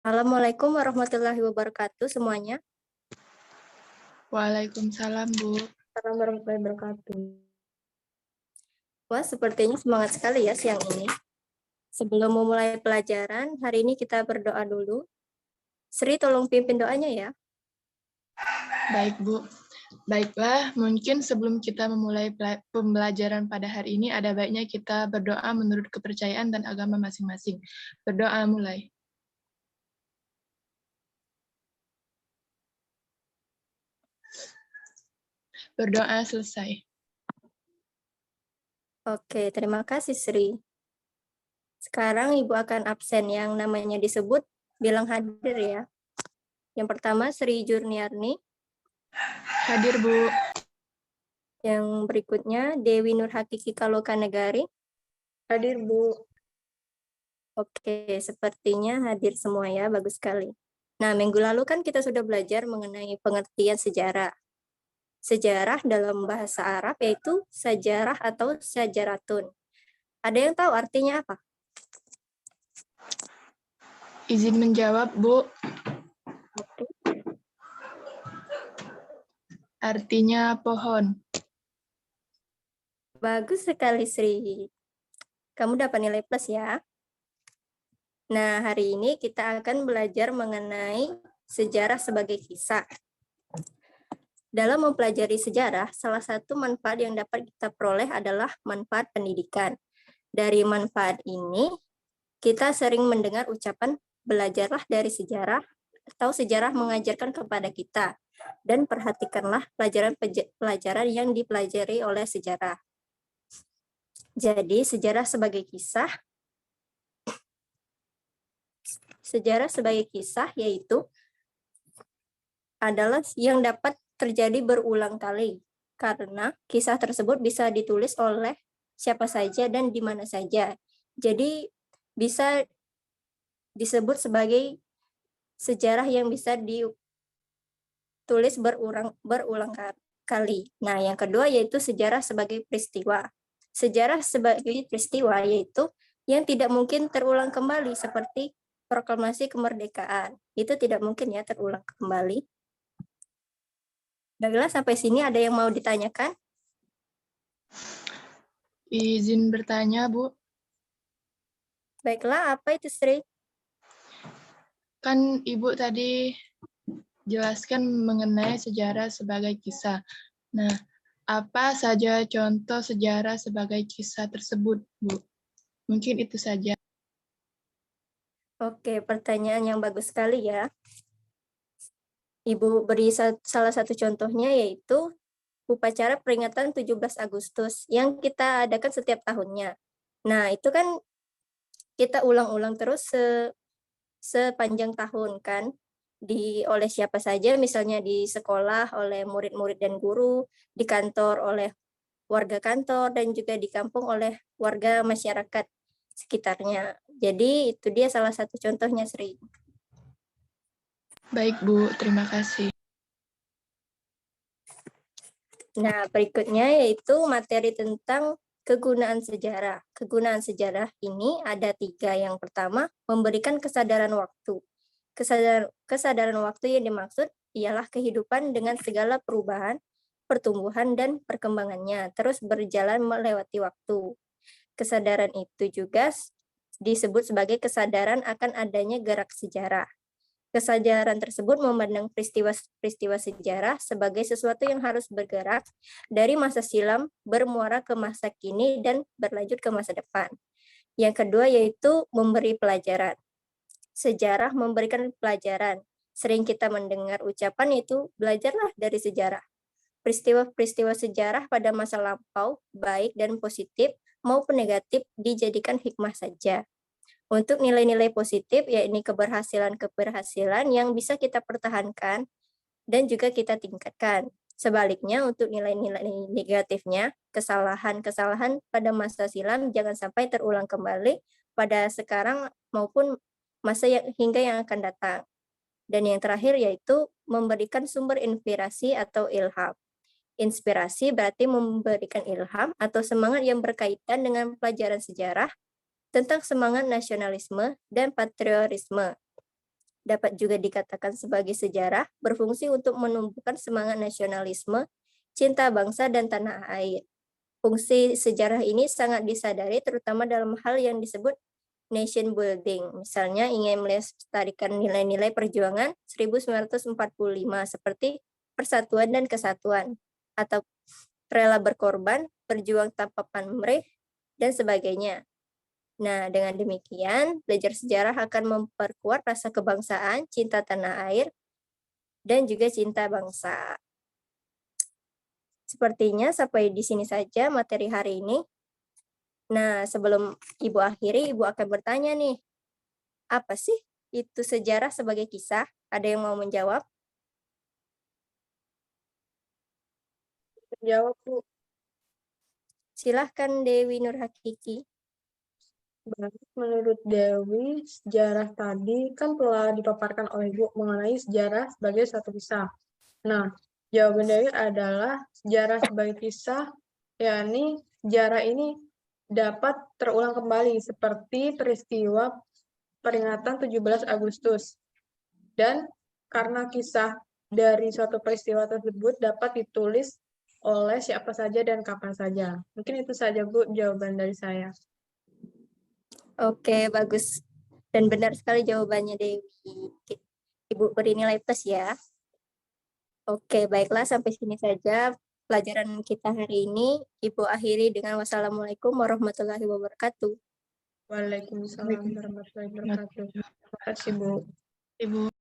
Assalamualaikum warahmatullahi wabarakatuh semuanya. Waalaikumsalam, Bu. Assalamualaikum warahmatullahi wabarakatuh. Wah, sepertinya semangat sekali ya siang ini. Sebelum memulai pelajaran, hari ini kita berdoa dulu. Sri, tolong pimpin doanya ya. Baik, Bu. Baiklah, mungkin sebelum kita memulai pembelajaran pada hari ini, ada baiknya kita berdoa menurut kepercayaan dan agama masing-masing. Berdoa mulai. Berdoa selesai. Oke, terima kasih Sri. Sekarang Ibu akan absen yang namanya disebut, bilang hadir ya. Yang pertama Sri Jurniarni. Hadir, Bu. Yang berikutnya Dewi Nur Hakiki Kaloka Negari. Hadir, Bu. Oke, sepertinya hadir semua ya, bagus sekali. Nah, minggu lalu kan kita sudah belajar mengenai pengertian sejarah. Sejarah dalam bahasa Arab yaitu sajarah atau sajaratun. Ada yang tahu artinya apa? Izin menjawab, Bu. Oke. Artinya pohon. Bagus sekali, Sri. Kamu dapat nilai plus ya. Nah, hari ini kita akan belajar mengenai sejarah sebagai kisah. Dalam mempelajari sejarah, salah satu manfaat yang dapat kita peroleh adalah manfaat pendidikan. Dari manfaat ini, kita sering mendengar ucapan belajarlah dari sejarah atau sejarah mengajarkan kepada kita, dan perhatikanlah pelajaran yang dipelajari oleh sejarah. Jadi, sejarah sebagai kisah yaitu adalah yang dapat terjadi berulang kali, karena kisah tersebut bisa ditulis oleh siapa saja dan di mana saja. Jadi, bisa disebut sebagai sejarah yang bisa ditulis berulang kali. Nah, yang kedua yaitu sejarah sebagai peristiwa. Sejarah sebagai peristiwa yaitu yang tidak mungkin terulang kembali seperti proklamasi kemerdekaan. Itu tidak mungkin ya terulang kembali. Baiklah, sampai sini ada yang mau ditanyakan? Izin bertanya, Bu. Baiklah, apa itu Sri? Kan Ibu tadi jelaskan mengenai sejarah sebagai kisah. Nah, apa saja contoh sejarah sebagai kisah tersebut, Bu? Mungkin itu saja. Oke, pertanyaan yang bagus sekali ya. Ibu beri salah satu contohnya yaitu upacara peringatan 17 Agustus yang kita adakan setiap tahunnya. Nah, itu kan kita ulang-ulang terus sepanjang tahun kan, oleh siapa saja, misalnya di sekolah oleh murid-murid dan guru, di kantor oleh warga kantor, dan juga di kampung oleh warga masyarakat sekitarnya. Jadi itu dia salah satu contohnya, Sri. Baik, Bu. Terima kasih. Nah, berikutnya yaitu materi tentang kegunaan sejarah. Kegunaan sejarah ini ada 3. Yang pertama, memberikan kesadaran waktu. Kesadaran waktu yang dimaksud ialah kehidupan dengan segala perubahan, pertumbuhan, dan perkembangannya, terus berjalan melewati waktu. Kesadaran itu juga disebut sebagai kesadaran akan adanya gerak sejarah. Kesadaran tersebut memandang peristiwa sejarah sebagai sesuatu yang harus bergerak dari masa silam, bermuara ke masa kini, dan berlanjut ke masa depan. Yang kedua yaitu memberi pelajaran. Sejarah memberikan pelajaran. Sering kita mendengar ucapan itu, belajarlah dari sejarah. Peristiwa-peristiwa sejarah pada masa lampau, baik dan positif, maupun negatif, dijadikan hikmah saja. Untuk nilai-nilai positif, yakni keberhasilan-keberhasilan yang bisa kita pertahankan dan juga kita tingkatkan. Sebaliknya, untuk nilai-nilai negatifnya, kesalahan-kesalahan pada masa silam jangan sampai terulang kembali pada sekarang maupun masa hingga yang akan datang. Dan yang terakhir yaitu memberikan sumber inspirasi atau ilham. Inspirasi berarti memberikan ilham atau semangat yang berkaitan dengan pelajaran sejarah tentang semangat nasionalisme dan patriotisme. Dapat juga dikatakan sebagai sejarah, berfungsi untuk menumbuhkan semangat nasionalisme, cinta bangsa, dan tanah air. Fungsi sejarah ini sangat disadari terutama dalam hal yang disebut nation building. Misalnya ingin melestarikan nilai-nilai perjuangan 1945 seperti persatuan dan kesatuan, atau rela berkorban, berjuang tanpa pamrih, dan sebagainya. Nah, dengan demikian, belajar sejarah akan memperkuat rasa kebangsaan, cinta tanah air, dan juga cinta bangsa. Sepertinya sampai di sini saja materi hari ini. Nah, sebelum Ibu akhiri, Ibu akan bertanya nih, apa sih itu sejarah sebagai kisah? Ada yang mau menjawab? Jawab, Bu. Silahkan Dewi Nur Hakiki. Baik, menurut Dewi, sejarah tadi kan telah dipaparkan oleh Bu mengenai sejarah sebagai satu kisah. Nah, jawaban Dewi adalah sejarah sebagai kisah, yakni sejarah ini dapat terulang kembali seperti peristiwa peringatan 17 Agustus. Dan karena kisah dari suatu peristiwa tersebut dapat ditulis oleh siapa saja dan kapan saja. Mungkin itu saja, Bu, jawaban dari saya. Oke, bagus. Dan benar sekali jawabannya Dewi. Ibu beri nilai plus ya. Oke, baiklah sampai sini saja pelajaran kita hari ini. Ibu akhiri dengan wassalamualaikum warahmatullahi wabarakatuh. Waalaikumsalam warahmatullahi wabarakatuh. Terima kasih, Bu. Ibu.